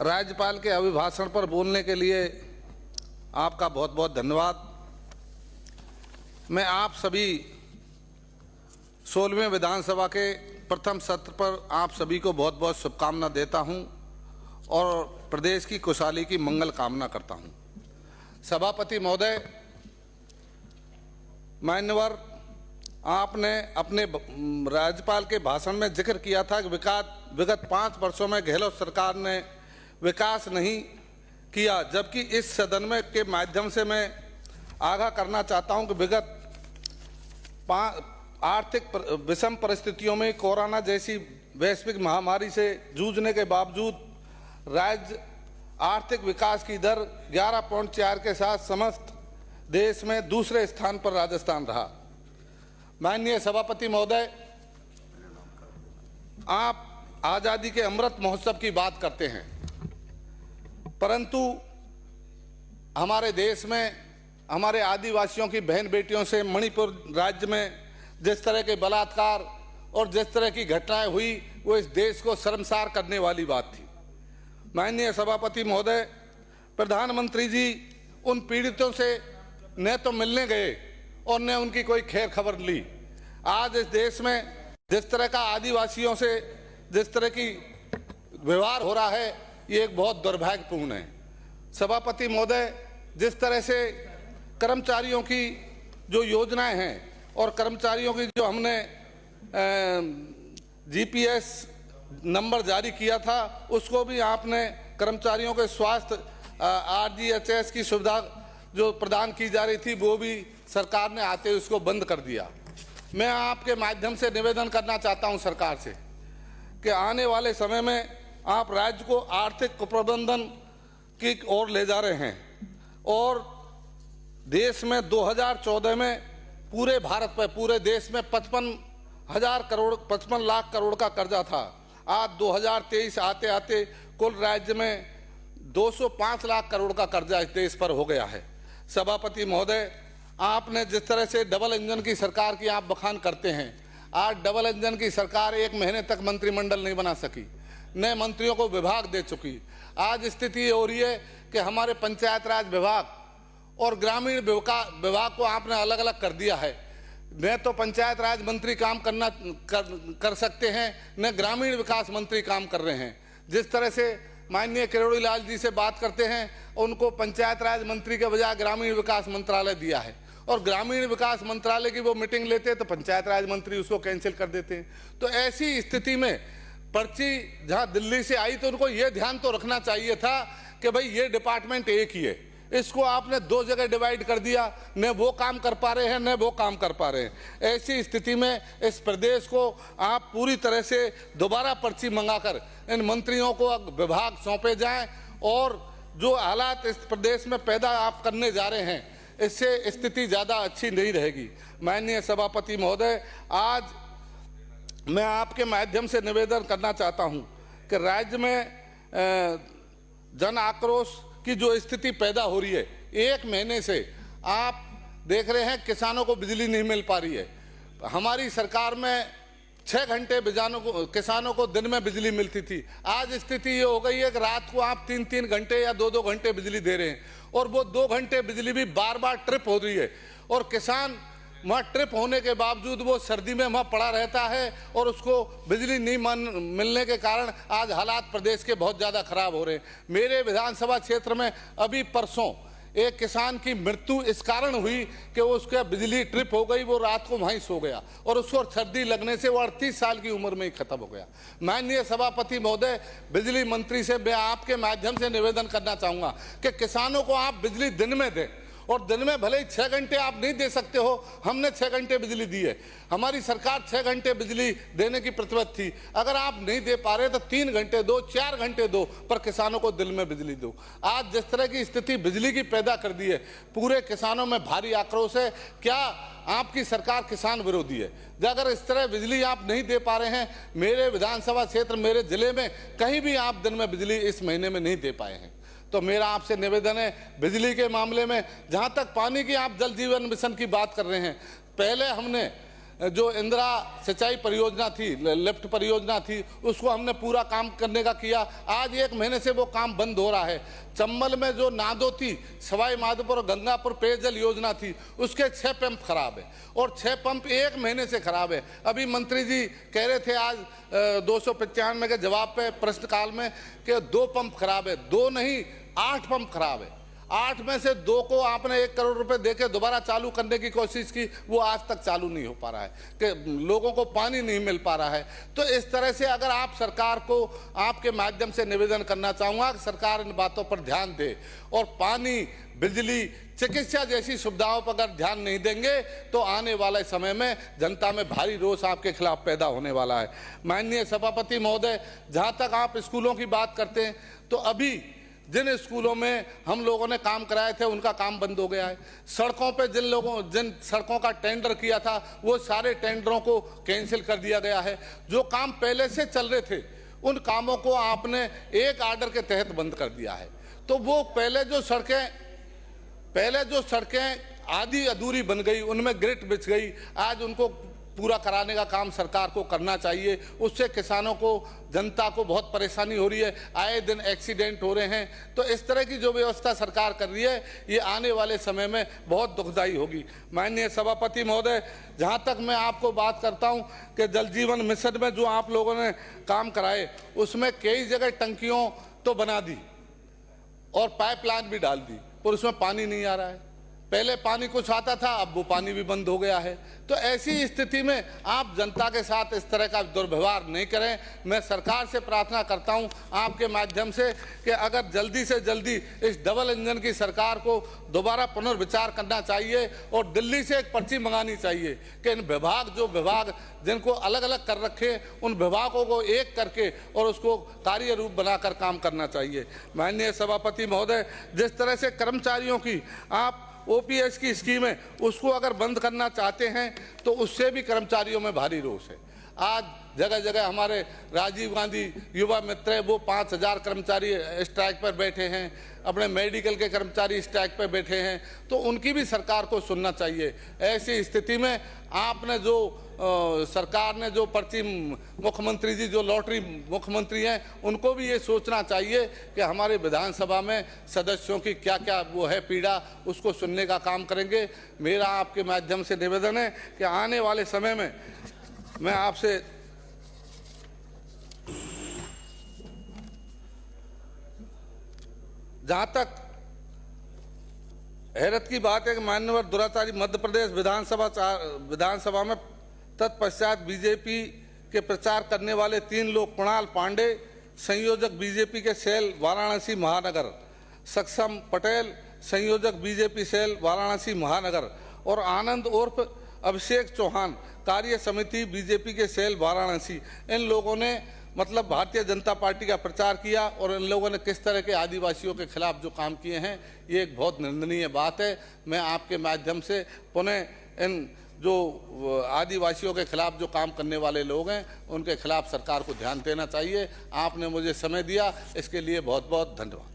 राज्यपाल के अभिभाषण पर बोलने के लिए आपका बहुत बहुत धन्यवाद। मैं आप सभी 16वें विधानसभा के प्रथम सत्र पर आप सभी को बहुत बहुत शुभकामना देता हूं और प्रदेश की खुशहाली की मंगल कामना करता हूं। सभापति महोदय, मान्यवर, आपने अपने राज्यपाल के भाषण में जिक्र किया था कि विगत 5 वर्षों में गहलोत सरकार ने विकास नहीं किया, जबकि इस सदन में के माध्यम से मैं आगाह करना चाहता हूं कि विगत आर्थिक विषम परिस्थितियों में कोरोना जैसी वैश्विक महामारी से जूझने के बावजूद राज्य आर्थिक विकास की दर 11.4 के साथ समस्त देश में दूसरे स्थान पर राजस्थान रहा। माननीय सभापति महोदय, आप आज़ादी के अमृत महोत्सव की बात करते हैं, परंतु हमारे देश में हमारे आदिवासियों की बहन बेटियों से मणिपुर राज्य में जिस तरह के बलात्कार और जिस तरह की घटनाएं हुई, वो इस देश को शर्मसार करने वाली बात थी। माननीय सभापति महोदय, प्रधानमंत्री जी उन पीड़ितों से न तो मिलने गए और न उनकी कोई खैर खबर ली। आज इस देश में जिस तरह का आदिवासियों से जिस तरह की व्यवहार हो रहा है, ये एक बहुत दुर्भाग्यपूर्ण है। सभापति महोदय, जिस तरह से कर्मचारियों की जो योजनाएं हैं और कर्मचारियों की जो हमने जीपीएस नंबर जारी किया था, उसको भी आपने कर्मचारियों के स्वास्थ्य आरजीएचएस की सुविधा जो प्रदान की जा रही थी, वो भी सरकार ने आते हुए उसको बंद कर दिया। मैं आपके माध्यम से निवेदन करना चाहता हूं सरकार से कि आने वाले समय में आप राज्य को आर्थिक कुप्रबंधन की ओर ले जा रहे हैं और देश में 2014 में पूरे भारत पर, पूरे देश में 55 लाख करोड़ का कर्जा था। आज 2023 आते आते कुल राज्य में 205 लाख करोड़ का कर्जा इस देश पर हो गया है। सभापति महोदय, आपने जिस तरह से डबल इंजन की सरकार की आप बखान करते हैं, आज डबल इंजन की सरकार 1 महीने तक मंत्रिमंडल नहीं बना सकी, नए मंत्रियों को विभाग दे चुकी। आज स्थिति ये हो रही है कि हमारे पंचायत राज विभाग और ग्रामीण विभाग को आपने अलग अलग कर दिया है। न तो पंचायत राज मंत्री काम कर सकते हैं, न ग्रामीण विकास मंत्री काम कर रहे हैं। जिस तरह से माननीय किरोड़ी लाल जी से बात करते हैं, उनको पंचायत राज मंत्री के बजाय ग्रामीण विकास मंत्रालय दिया है और ग्रामीण विकास मंत्रालय की वो मीटिंग लेते हैं तो पंचायत राज मंत्री उसको कैंसिल कर देते हैं। तो ऐसी स्थिति में पर्ची जहां दिल्ली से आई तो उनको ये ध्यान तो रखना चाहिए था कि भाई ये डिपार्टमेंट एक ही है, इसको आपने 2 जगह डिवाइड कर दिया, न वो काम कर पा रहे हैं न वो काम कर पा रहे हैं। ऐसी स्थिति में इस प्रदेश को आप पूरी तरह से दोबारा पर्ची मंगाकर इन मंत्रियों को विभाग सौंपे जाएं और जो हालात इस प्रदेश में पैदा आप करने जा रहे हैं, इससे स्थिति ज़्यादा अच्छी नहीं रहेगी। माननीय सभापति महोदय, आज मैं आपके माध्यम से निवेदन करना चाहता हूं कि राज्य में जन आक्रोश की जो स्थिति पैदा हो रही है, 1 महीने से आप देख रहे हैं किसानों को बिजली नहीं मिल पा रही है। हमारी सरकार में 6 घंटे किसानों को दिन में बिजली मिलती थी। आज स्थिति ये हो गई है कि रात को आप 3-3 घंटे या 2-2 घंटे बिजली दे रहे हैं और वो 2 घंटे बिजली भी बार-बार ट्रिप हो रही है और किसान वहाँ ट्रिप होने के बावजूद वो सर्दी में वहाँ पड़ा रहता है और उसको बिजली नहीं मिलने के कारण आज हालात प्रदेश के बहुत ज़्यादा खराब हो रहे हैं। मेरे विधानसभा क्षेत्र में अभी परसों एक किसान की मृत्यु इस कारण हुई कि उसके बिजली ट्रिप हो गई, वो रात को वहीं सो गया और उसको सर्दी लगने से वो 38 साल की उम्र में ही खत्म हो गया। माननीय सभापति महोदय, बिजली मंत्री से मैं आपके माध्यम से निवेदन करना चाहूँगा कि किसानों को आप बिजली दिन में दें और दिन में भले ही 6 घंटे आप नहीं दे सकते हो, हमने 6 घंटे बिजली दी है, हमारी सरकार 6 घंटे बिजली देने की प्रतिबद्ध थी। अगर आप नहीं दे पा रहे तो 3 घंटे दो, 4 घंटे दो, पर किसानों को दिन में बिजली दो। आज जिस तरह की स्थिति बिजली की पैदा कर दी है, पूरे किसानों में भारी आक्रोश है। क्या आपकी सरकार किसान विरोधी है? अगर इस तरह बिजली आप नहीं दे पा रहे हैं, मेरे विधानसभा क्षेत्र, मेरे जिले में कहीं भी आप दिन में बिजली इस महीने में नहीं दे पाए हैं, तो मेरा आपसे निवेदन है, बिजली के मामले में जहां तक पानी की आप जल जीवन मिशन की बात कर रहे हैं, पहले हमने जो इंदिरा सिंचाई परियोजना थी, लिफ्ट परियोजना थी, उसको हमने पूरा काम करने का किया। आज 1 महीने से वो काम बंद हो रहा है। चंबल में जो नादोती, सवाई माधोपुर और गंगापुर पेयजल योजना थी, उसके 6 पंप खराब है और 6 पंप 1 महीने से खराब है। अभी मंत्री जी कह रहे थे आज 295 के जवाब पे प्रश्नकाल में कि 2 पंप खराब है। 2 नहीं, 8 पंप खराब है। 8 में से 2 को आपने 1 करोड़ रुपए देके दोबारा चालू करने की कोशिश की, वो आज तक चालू नहीं हो पा रहा है कि लोगों को पानी नहीं मिल पा रहा है। तो इस तरह से अगर आप सरकार को, आपके माध्यम से निवेदन करना चाहूँगा कि सरकार इन बातों पर ध्यान दे और पानी, बिजली, चिकित्सा जैसी सुविधाओं पर अगर ध्यान नहीं देंगे तो आने वाले समय में जनता में भारी रोष आपके खिलाफ पैदा होने वाला है। माननीय सभापति महोदय, जहाँ तक आप स्कूलों की बात करते हैं, तो अभी जिन स्कूलों में हम लोगों ने काम कराए थे उनका काम बंद हो गया है। सड़कों पे जिन सड़कों का टेंडर किया था वो सारे टेंडरों को कैंसिल कर दिया गया है। जो काम पहले से चल रहे थे उन कामों को आपने एक आर्डर के तहत बंद कर दिया है। तो वो पहले जो सड़कें आधी अधूरी बन गई, उनमें ग्रिट बिछ गई, आज उनको पूरा कराने का काम सरकार को करना चाहिए। उससे किसानों को, जनता को बहुत परेशानी हो रही है, आए दिन एक्सीडेंट हो रहे हैं। तो इस तरह की जो व्यवस्था सरकार कर रही है ये आने वाले समय में बहुत दुखदायी होगी। माननीय सभापति महोदय, जहाँ तक मैं आपको बात करता हूँ कि जल जीवन मिशन में जो आप लोगों ने काम कराए उसमें कई जगह टंकियों तो बना दी और पाइपलाइन भी डाल दी, पर उसमें पानी नहीं आ रहा है। पहले पानी कुछ आता था, अब वो पानी भी बंद हो गया है। तो ऐसी स्थिति में आप जनता के साथ इस तरह का दुर्व्यवहार नहीं करें। मैं सरकार से प्रार्थना करता हूं आपके माध्यम से कि अगर जल्दी से जल्दी इस डबल इंजन की सरकार को दोबारा पुनर्विचार करना चाहिए और दिल्ली से एक पर्ची मंगानी चाहिए कि इन विभाग जिनको अलग अलग कर रखे, उन विभागों को एक करके और उसको कार्य रूप बनाकर काम करना चाहिए। माननीय सभापति महोदय, जिस तरह से कर्मचारियों की आप ओपीएस की स्कीम है उसको अगर बंद करना चाहते हैं तो उससे भी कर्मचारियों में भारी रोष है। आज जगह जगह हमारे राजीव गांधी युवा मित्र है, वो 5000 कर्मचारी स्ट्राइक पर बैठे हैं, अपने मेडिकल के कर्मचारी स्ट्राइक पर बैठे हैं, तो उनकी भी सरकार को सुनना चाहिए। ऐसी स्थिति में आपने जो सरकार ने जो पर्ची, मुख्यमंत्री जी जो लॉटरी मुख्यमंत्री हैं, उनको भी ये सोचना चाहिए कि हमारे विधानसभा में सदस्यों की क्या क्या वो है पीड़ा, उसको सुनने का काम करेंगे। मेरा आपके माध्यम से निवेदन है कि आने वाले समय में मैं आपसे जहाँ तक हैरत की बात है कि मान्यवर दुराचारी मध्य प्रदेश विधानसभा में तत्पश्चात बीजेपी के प्रचार करने वाले 3 लोग, कुणाल पांडे संयोजक बीजेपी के सेल वाराणसी महानगर, सक्षम पटेल संयोजक बीजेपी सेल वाराणसी महानगर और आनंद उर्फ अभिषेक चौहान कार्य समिति बीजेपी के सेल वाराणसी, इन लोगों ने मतलब भारतीय जनता पार्टी का प्रचार किया और इन लोगों ने किस तरह के आदिवासियों के खिलाफ जो काम किए हैं, ये एक बहुत निंदनीय बात है। मैं आपके माध्यम से पुनः इन जो आदिवासियों के खिलाफ जो काम करने वाले लोग हैं उनके खिलाफ सरकार को ध्यान देना चाहिए। आपने मुझे समय दिया, इसके लिए बहुत बहुत धन्यवाद।